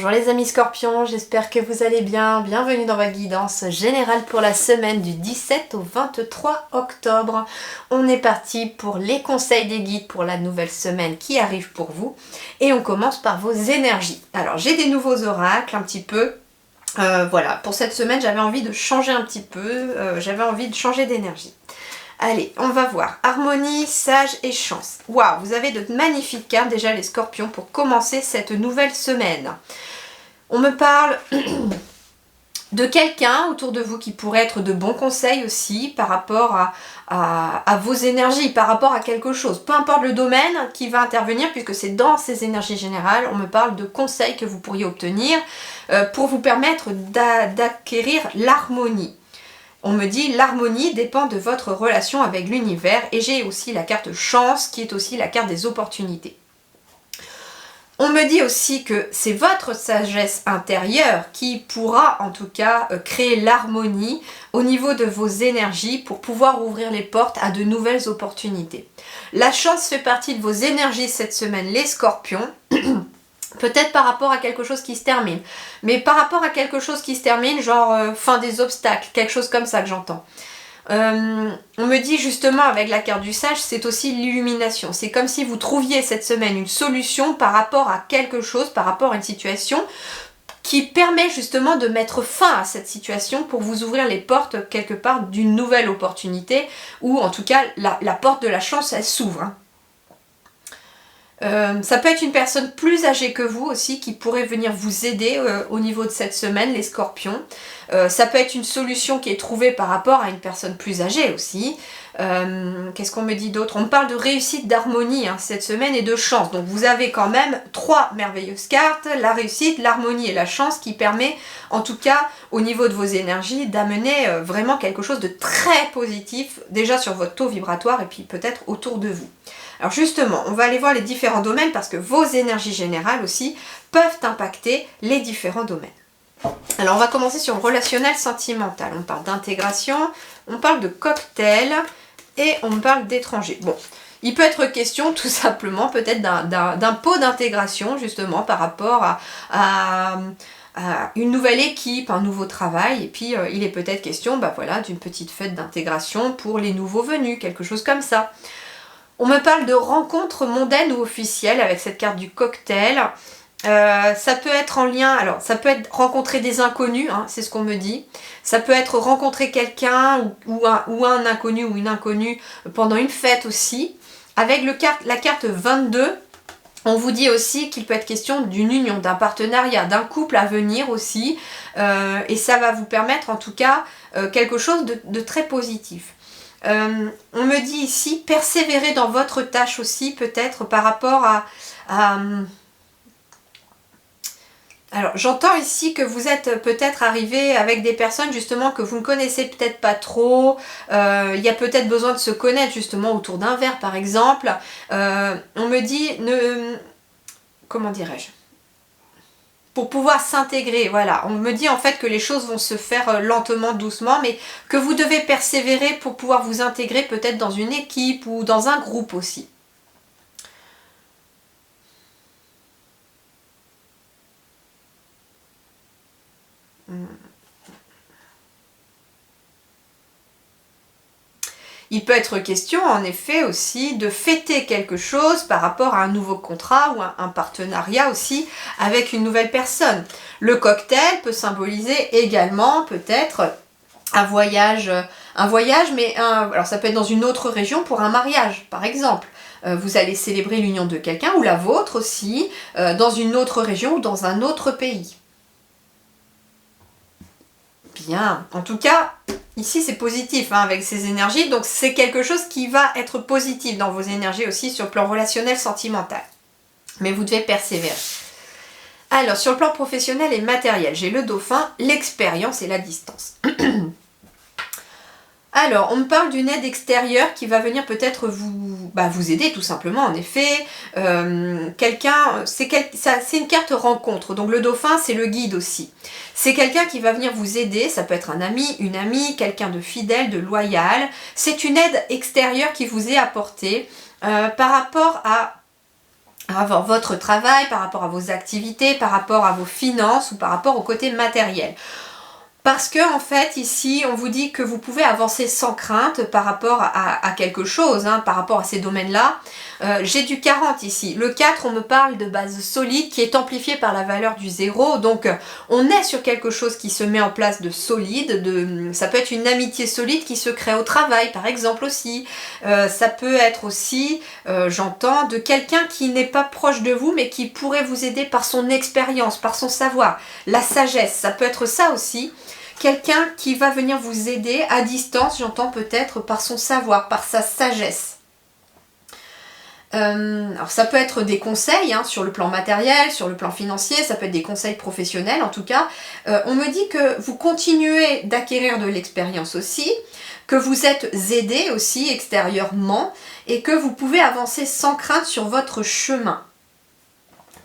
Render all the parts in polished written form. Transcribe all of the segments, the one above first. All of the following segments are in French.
Bonjour les amis scorpions, j'espère que vous allez bien. Bienvenue dans votre guidance générale pour la semaine du 17 au 23 octobre. On est parti pour les conseils des guides pour la nouvelle semaine qui arrive pour vous. Et on commence par vos énergies. Alors j'ai des nouveaux oracles un petit peu. Voilà, pour cette semaine j'avais envie de changer un petit peu, j'avais envie de changer d'énergie. Allez, on va voir. Harmonie, sage et chance. Waouh, vous avez de magnifiques cartes déjà les scorpions pour commencer cette nouvelle semaine. On me parle de quelqu'un autour de vous qui pourrait être de bons conseils aussi par rapport à vos énergies, par rapport à quelque chose. Peu importe le domaine qui va intervenir puisque c'est dans ces énergies générales, on me parle de conseils que vous pourriez obtenir pour vous permettre d'acquérir l'harmonie. On me dit l'harmonie dépend de votre relation avec l'univers et j'ai aussi la carte chance qui est aussi la carte des opportunités. On me dit aussi que c'est votre sagesse intérieure qui pourra en tout cas créer l'harmonie au niveau de vos énergies pour pouvoir ouvrir les portes à de nouvelles opportunités. La chance fait partie de vos énergies cette semaine les scorpions. Peut-être par rapport à quelque chose qui se termine. Mais par rapport à quelque chose qui se termine, genre fin des obstacles, quelque chose comme ça que j'entends. On me dit justement avec la carte du sage, c'est aussi l'illumination. C'est comme si vous trouviez cette semaine une solution par rapport à quelque chose, par rapport à une situation qui permet justement de mettre fin à cette situation pour vous ouvrir les portes quelque part d'une nouvelle opportunité ou en tout cas la porte de la chance elle s'ouvre. Hein. Ça peut être une personne plus âgée que vous aussi qui pourrait venir vous aider au niveau de cette semaine, les scorpions. Ça peut être une solution qui est trouvée par rapport à une personne plus âgée aussi. Qu'est-ce qu'on me dit d'autre? On me parle de réussite, d'harmonie hein, cette semaine et de chance. Donc vous avez quand même 3 merveilleuses cartes, la réussite, l'harmonie et la chance qui permet en tout cas au niveau de vos énergies d'amener vraiment quelque chose de très positif déjà sur votre taux vibratoire et puis peut-être autour de vous. Alors justement, on va aller voir les différents domaines parce que vos énergies générales aussi peuvent impacter les différents domaines. Alors on va commencer sur le relationnel sentimental. On parle d'intégration, on parle de cocktail et on parle d'étranger. Bon, il peut être question tout simplement peut-être d'un pot d'intégration justement par rapport à une nouvelle équipe, un nouveau travail et puis il est peut-être question voilà, d'une petite fête d'intégration pour les nouveaux venus, quelque chose comme ça. On me parle de rencontres mondaines ou officielles avec cette carte du cocktail. Ça peut être en lien, alors ça peut être rencontrer des inconnus, hein, c'est ce qu'on me dit. Ça peut être rencontrer quelqu'un ou un inconnu ou une inconnue pendant une fête aussi. Avec la carte 22, on vous dit aussi qu'il peut être question d'une union, d'un partenariat, d'un couple à venir aussi. Et ça va vous permettre en tout cas quelque chose de très positif. On me dit ici, persévérer dans votre tâche aussi, peut-être par rapport Alors, j'entends ici que vous êtes peut-être arrivé avec des personnes justement que vous ne connaissez peut-être pas trop. Il y a peut-être besoin de se connaître justement autour d'un verre, par exemple. On me dit, comment dirais-je ? Pour pouvoir s'intégrer, voilà. On me dit en fait que les choses vont se faire lentement, doucement, mais que vous devez persévérer pour pouvoir vous intégrer peut-être dans une équipe ou dans un groupe aussi. Il peut être question en effet aussi de fêter quelque chose par rapport à un nouveau contrat ou un partenariat aussi avec une nouvelle personne. Le cocktail peut symboliser également peut-être un voyage mais alors ça peut être dans une autre région pour un mariage par exemple. Vous allez célébrer l'union de quelqu'un ou la vôtre aussi dans une autre région ou dans un autre pays. Bien, en tout cas, ici c'est positif hein, avec ces énergies, donc c'est quelque chose qui va être positif dans vos énergies aussi sur le plan relationnel, sentimental. Mais vous devez persévérer. Alors, sur le plan professionnel et matériel, j'ai le dauphin, l'expérience et la distance. Alors, on me parle d'une aide extérieure qui va venir peut-être vous aider tout simplement, en effet. C'est une carte rencontre, donc le dauphin, c'est le guide aussi. C'est quelqu'un qui va venir vous aider, ça peut être un ami, une amie, quelqu'un de fidèle, de loyal. C'est une aide extérieure qui vous est apportée par rapport à votre travail, par rapport à vos activités, par rapport à vos finances ou par rapport au côté matériel. Parce que en fait ici on vous dit que vous pouvez avancer sans crainte par rapport à quelque chose, hein, par rapport à ces domaines-là. J'ai du 40 ici. Le 4, on me parle de base solide qui est amplifiée par la valeur du 0. Donc on est sur quelque chose qui se met en place de solide. Ça peut être une amitié solide qui se crée au travail par exemple aussi. Ça peut être aussi, j'entends, de quelqu'un qui n'est pas proche de vous mais qui pourrait vous aider par son expérience, par son savoir. La sagesse, ça peut être ça aussi. Quelqu'un qui va venir vous aider à distance, j'entends peut-être par son savoir, par sa sagesse. Alors ça peut être des conseils hein, sur le plan matériel, sur le plan financier, ça peut être des conseils professionnels en tout cas. On me dit que vous continuez d'acquérir de l'expérience aussi, que vous êtes aidé aussi extérieurement et que vous pouvez avancer sans crainte sur votre chemin.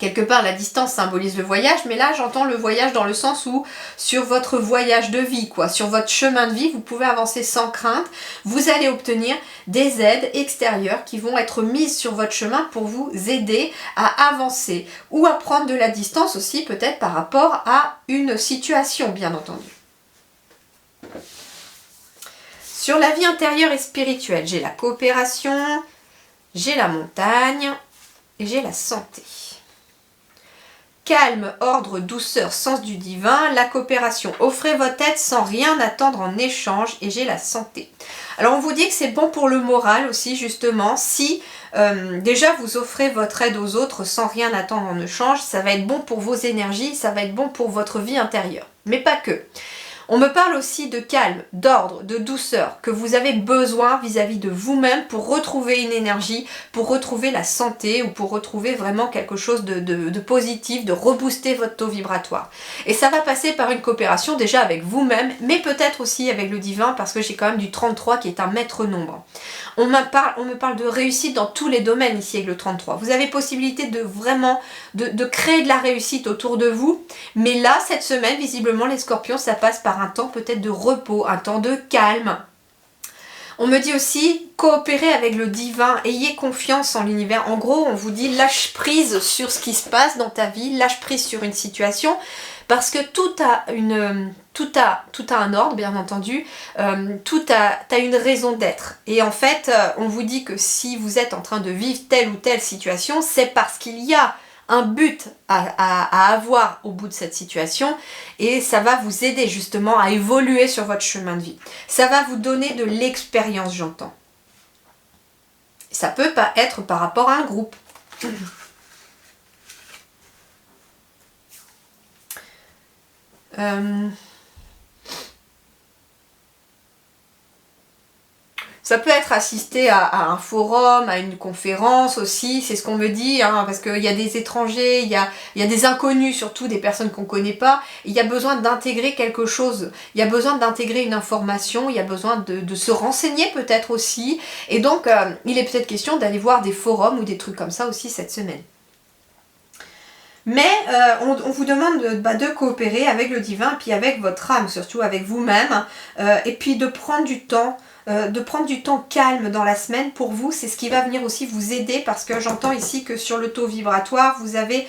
Quelque part, la distance symbolise le voyage, mais là, j'entends le voyage dans le sens où, sur votre voyage de vie, quoi, sur votre chemin de vie, vous pouvez avancer sans crainte. Vous allez obtenir des aides extérieures qui vont être mises sur votre chemin pour vous aider à avancer ou à prendre de la distance aussi, peut-être par rapport à une situation, bien entendu. Sur la vie intérieure et spirituelle, j'ai la coopération, j'ai la montagne et j'ai la santé. Calme, ordre, douceur, sens du divin, la coopération. Offrez votre aide sans rien attendre en échange et j'ai la santé. Alors on vous dit que c'est bon pour le moral aussi justement. Si déjà vous offrez votre aide aux autres sans rien attendre en échange, ça va être bon pour vos énergies, ça va être bon pour votre vie intérieure. Mais pas que. On me parle aussi de calme, d'ordre, de douceur que vous avez besoin vis-à-vis de vous-même pour retrouver une énergie, pour retrouver la santé ou pour retrouver vraiment quelque chose de positif, de rebooster votre taux vibratoire. Et ça va passer par une coopération déjà avec vous-même, mais peut-être aussi avec le divin parce que j'ai quand même du 33 qui est un maître nombre. On me parle de réussite dans tous les domaines ici avec le 33. Vous avez possibilité de vraiment de créer de la réussite autour de vous. Mais là, cette semaine, visiblement, les scorpions, ça passe par un temps peut-être de repos, un temps de calme. On me dit aussi, coopérez avec le divin, ayez confiance en l'univers. En gros, on vous dit, lâche prise sur ce qui se passe dans ta vie, lâche prise sur une situation. Parce que tout a un ordre, bien entendu, tout a une raison d'être. Et en fait, on vous dit que si vous êtes en train de vivre telle ou telle situation, c'est parce qu'il y a un but à avoir au bout de cette situation et ça va vous aider justement à évoluer sur votre chemin de vie. Ça va vous donner de l'expérience, j'entends. Ça peut pas être par rapport à un groupe. Ça peut être assisté à un forum, à une conférence aussi, c'est ce qu'on me dit, hein, parce qu'il y a des étrangers, il y a des inconnus, surtout des personnes qu'on ne connaît pas. Il y a besoin d'intégrer quelque chose, il y a besoin d'intégrer une information, il y a besoin de se renseigner peut-être aussi. Et donc, il est peut-être question d'aller voir des forums ou des trucs comme ça aussi cette semaine. Mais on vous demande de coopérer avec le divin, puis avec votre âme, surtout avec vous-même, et puis de prendre du temps calme dans la semaine pour vous. C'est ce qui va venir aussi vous aider parce que j'entends ici que sur le taux vibratoire, vous avez,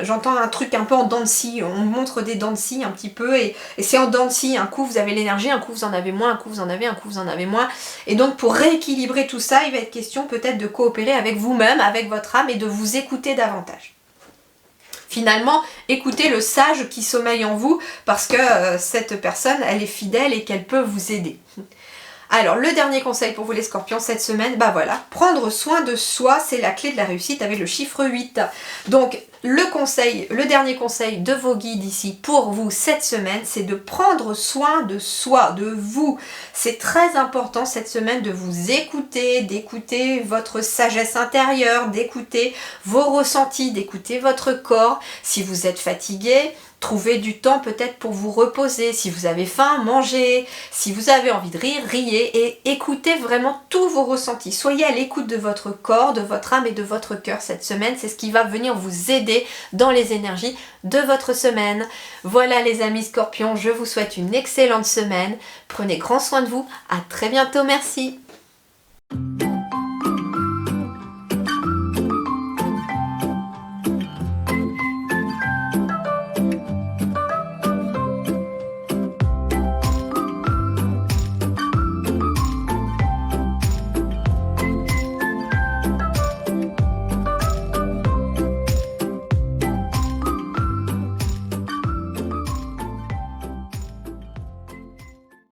j'entends un truc un peu en dents de scie. On montre des dents de scie un petit peu et c'est en dents de scie. Un coup vous avez l'énergie, un coup vous en avez moins, un coup vous en avez, un coup vous en avez moins. Et donc pour rééquilibrer tout ça, il va être question peut-être de coopérer avec vous-même, avec votre âme et de vous écouter davantage. Finalement, écoutez le sage qui sommeille en vous parce que cette personne, elle est fidèle et qu'elle peut vous aider. Alors, le dernier conseil pour vous les scorpions cette semaine, bah voilà, prendre soin de soi, c'est la clé de la réussite avec le chiffre 8. Donc, le dernier conseil de vos guides ici pour vous cette semaine, c'est de prendre soin de soi, de vous. C'est très important cette semaine de vous écouter, d'écouter votre sagesse intérieure, d'écouter vos ressentis, d'écouter votre corps. Si vous êtes fatigué, trouvez du temps peut-être pour vous reposer. Si vous avez faim, mangez. Si vous avez envie de rire, riez et écoutez vraiment tous vos ressentis. Soyez à l'écoute de votre corps, de votre âme et de votre cœur cette semaine. C'est ce qui va venir vous aider dans les énergies de votre semaine. Voilà les amis scorpions, je vous souhaite une excellente semaine. Prenez grand soin de vous. À très bientôt, merci.